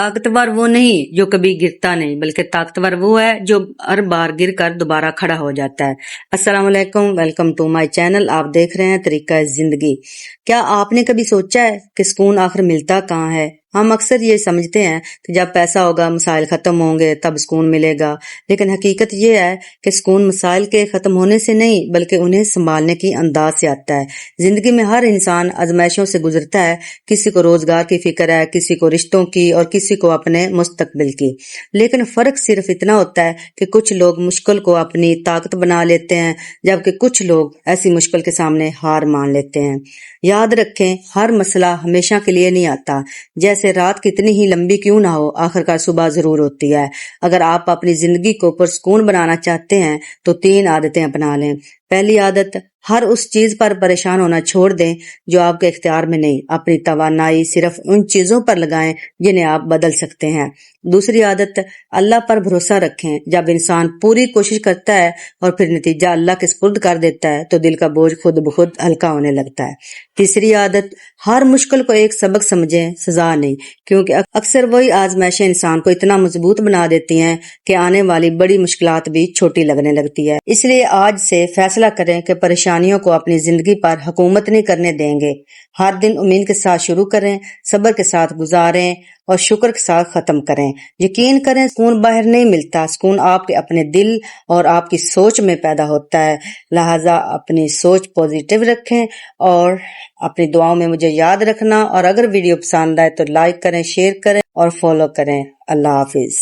ताकतवर वो नहीं जो कभी गिरता नहीं, बल्कि ताकतवर वो है जो हर बार गिर कर दोबारा खड़ा हो जाता है। अस्सलाम वालेकुम, वेलकम टू माय चैनल। आप देख रहे हैं तरीका जिंदगी। क्या आपने कभी सोचा है कि सुकून आखिर मिलता कहाँ है? हम अक्सर ये समझते हैं कि जब पैसा होगा, मसाइल खत्म होंगे, तब सुकून मिलेगा, लेकिन हकीकत ये है कि सुकून मसाइल के खत्म होने से नहीं बल्कि उन्हें संभालने की अंदाज से आता है। जिंदगी में हर इंसान आजमाइशों से गुजरता है। किसी को रोजगार की फिक्र है, किसी को रिश्तों की और किसी को अपने मुस्तकबिल की। लेकिन फर्क सिर्फ इतना होता है कि कुछ लोग मुश्किल को अपनी ताकत बना लेते हैं, जबकि कुछ लोग ऐसी मुश्किल के सामने हार मान लेते हैं। याद रखें, हर मसला हमेशा के लिए नहीं आता। जैसे रात कितनी ही लंबी क्यों ना हो, आखिरकार सुबह जरूर होती है। अगर आप अपनी जिंदगी को पुरसुकून बनाना चाहते हैं तो 3 आदतें अपना लें। पहली आदत, हर उस चीज पर परेशान होना छोड़ दें जो आपके इख्तियार में नहीं। अपनी तवानाई सिर्फ उन चीजों पर लगाएं जिन्हें आप बदल सकते हैं। दूसरी आदत, अल्लाह पर भरोसा रखें। जब इंसान पूरी कोशिश करता है और फिर नतीजा अल्लाह के सुपुर्द कर देता है तो दिल का बोझ खुद ब खुद हल्का होने लगता है। तीसरी आदत, हर मुश्किल को एक सबक समझें, सजा नहीं, क्योंकि अक्सर वही आजमाइशें इंसान को इतना मजबूत बना देती हैं कि आने वाली बड़ी मुश्किलात भी छोटी लगने लगती है। इसलिए आज से फैसला करें कि परेशानियों को अपनी जिंदगी पर हुकूमत नहीं करने देंगे। हर दिन उम्मीद के साथ शुरू करें, सब्र के साथ गुजारें और शुक्र के साथ खत्म करें। यकीन करें, सुकून बाहर नहीं मिलता, सुकून आपके अपने दिल और आपकी सोच में पैदा होता है। लिहाजा अपनी सोच पॉजिटिव रखें और अपनी दुआओं में मुझे याद रखना। और अगर वीडियो पसंद आए तो लाइक करें, शेयर करें और फॉलो करें। अल्लाह हाफिज।